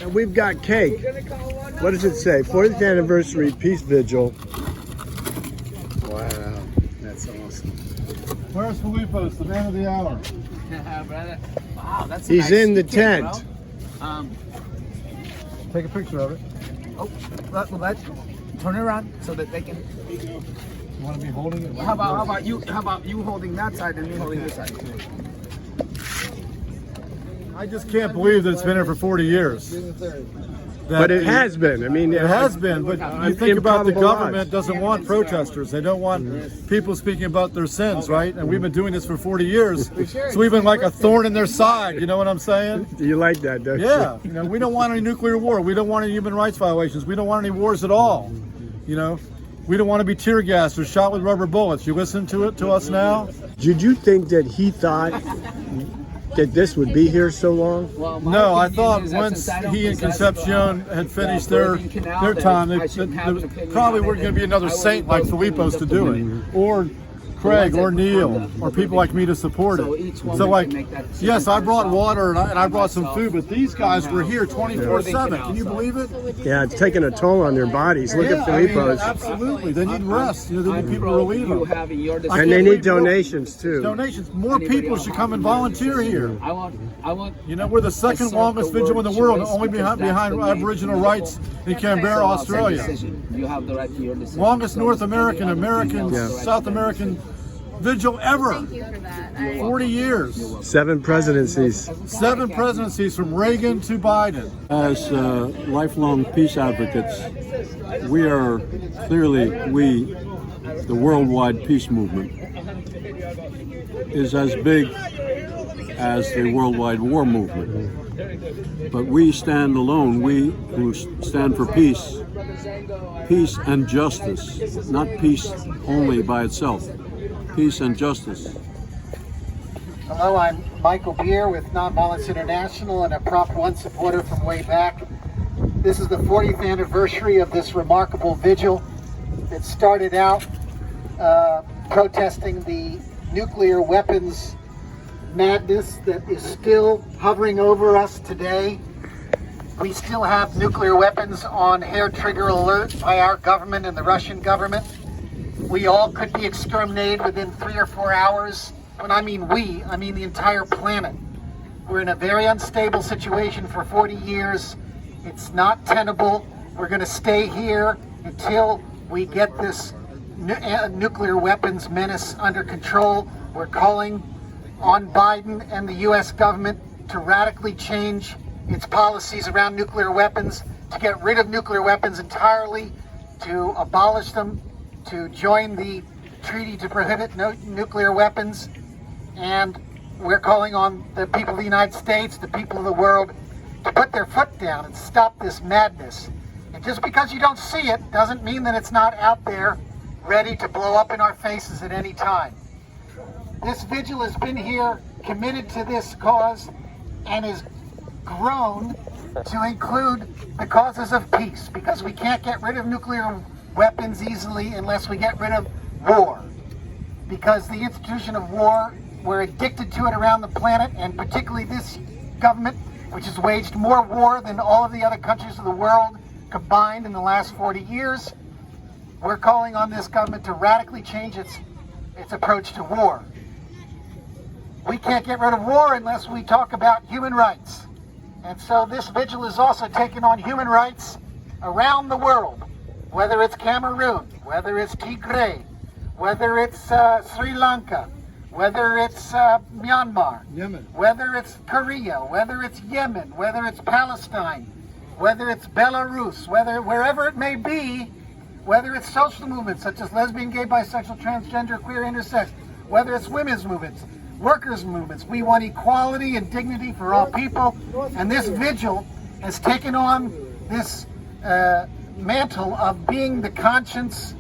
And we've got cake. What does it say? 40th anniversary peace vigil. Wow, that's awesome. Where's Filipos, the man of the hour? Brother. Wow, that's He's in the tent. Take a picture of it. Oh, let's turn it around so that they can. You want to be holding it? How about you holding that side and me holding this side? I just can't believe that it's been here for 40 years. But it has been. I mean, It has been, but you think about the improbable government odds. doesn't want protesters. They don't want people speaking about their sins, right? And we've been doing this for 40 years, so we've been like a thorn in their side. You know what I'm saying? You like that, don't you? Yeah. You know, we don't want any nuclear war. We don't want any human rights violations. We don't want any wars at all. You know, we don't want to be tear gassed or shot with rubber bullets. You listen to us now. Did you think that he thought that this would be here so long? Well, No, I thought once he and Concepcion had finished their time, they probably weren't going to be another saint like Filipos to do it, or Craig, or Neil, or people like me to support it. So like, yes, I brought water and I brought some food, but these guys were here 24/7. Can you believe it? Yeah, it's taking a toll on their bodies. Look at I mean, Filipos. absolutely. They need rest. You know, they need people to relieve them. And they need donations too. Donations. More people should come and volunteer here. I want. You know, we're the second longest vigil in the world, only behind Aboriginal rights in Canberra, Australia. You have the right to your decision. Longest North American, South American vigil ever. Thank you for that. 40 years. 7 presidencies. 7 presidencies from Reagan to Biden. As lifelong peace advocates, we are clearly, the worldwide peace movement, is as big as the worldwide war movement. But we stand alone, we who stand for peace and justice, not peace only by itself, peace and justice. Hello, I'm Michael Beer with Nonviolence International and a Prop 1 supporter from way back. This is the 40th anniversary of this remarkable vigil that started out protesting the nuclear weapons madness that is still hovering over us today. We still have nuclear weapons on hair trigger alert by our government and the Russian government. We all could be exterminated within 3 or 4 hours. When I mean we, I mean the entire planet. We're in a very unstable situation for 40 years. It's not tenable. We're going to stay here until we get this nuclear weapons menace under control. We're calling on Biden and the U.S. government to radically change its policies around nuclear weapons, to get rid of nuclear weapons entirely, to abolish them, to join the treaty to prohibit nuclear weapons. And we're calling on the people of the United States, the people of the world, to put their foot down and stop this madness. And just because you don't see it doesn't mean that it's not out there ready to blow up in our faces at any time. This vigil has been here committed to this cause and has grown to include the causes of peace, because we can't get rid of nuclear weapons easily unless we get rid of war. Because the institution of war, we're addicted to it around the planet, and particularly this government, which has waged more war than all of the other countries of the world combined in the last 40 years. We're calling on this government to radically change its approach to war. We can't get rid of war unless we talk about human rights. And so this vigil is also taking on human rights around the world, whether it's Cameroon, whether it's Tigray, whether it's Sri Lanka, whether it's Myanmar, Yemen, whether it's Korea, whether it's Yemen, whether it's Palestine, whether it's Belarus, wherever it may be, whether it's social movements such as lesbian, gay, bisexual, transgender, queer, intersex, whether it's women's movements, workers' movements. We want equality and dignity for all people, and this vigil has taken on this mantle of being the conscience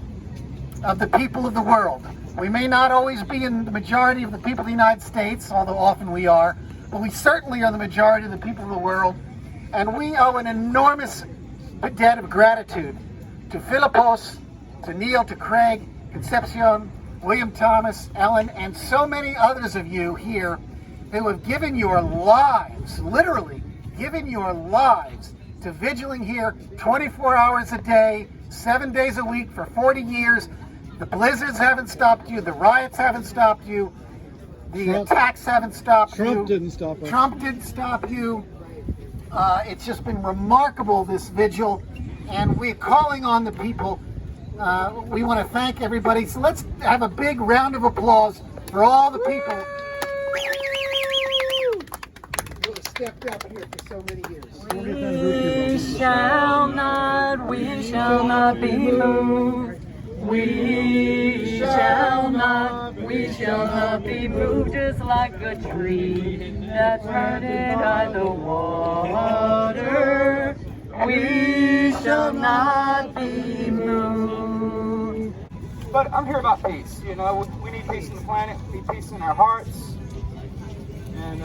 of the people of the world. We may not always be in the majority of the people of the United States, although often we are, but we certainly are the majority of the people of the world, and we owe an enormous debt of gratitude to Filipos, to Neil, to Craig, Concepcion, William Thomas, Ellen, and so many others of you here who have given your lives, literally given your lives, to vigiling here 24 hours a day, 7 days a week for 40 years. The blizzards haven't stopped you. The riots haven't stopped you. The attacks haven't stopped you. Trump didn't stop us. Trump didn't stop you. It's just been remarkable, this vigil. And we're calling on the people. We want to thank everybody. So let's have a big round of applause for all the people who have stepped up here for so many years. We shall not be moved. We shall not be moved, just like a tree that's rooted by the water. We shall not be moved. But I'm here about peace. You know, we need peace on the planet, we need peace in our hearts, and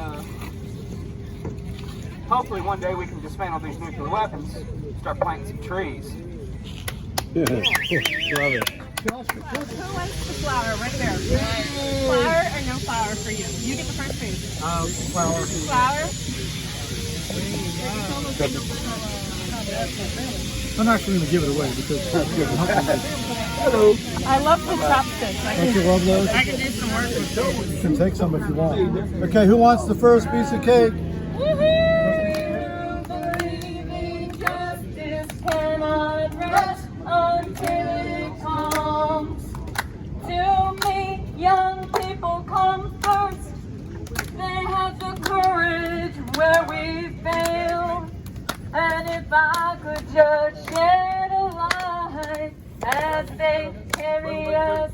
hopefully one day we can dismantle these nuclear weapons, start planting some trees. Yeah. Love it. Who wants the flower right there? Flower or no flower for you? You get the first food. Flower. Flower? I'm actually going to give it away because I love the chopsticks. don't you love those? I can do some work with those. You can take some if you want. Okay, who wants the first piece of cake? Believing justice cannot rest until it comes to me. Young people come first. They have the courage where we fail. And if I could just shed a light as they carry us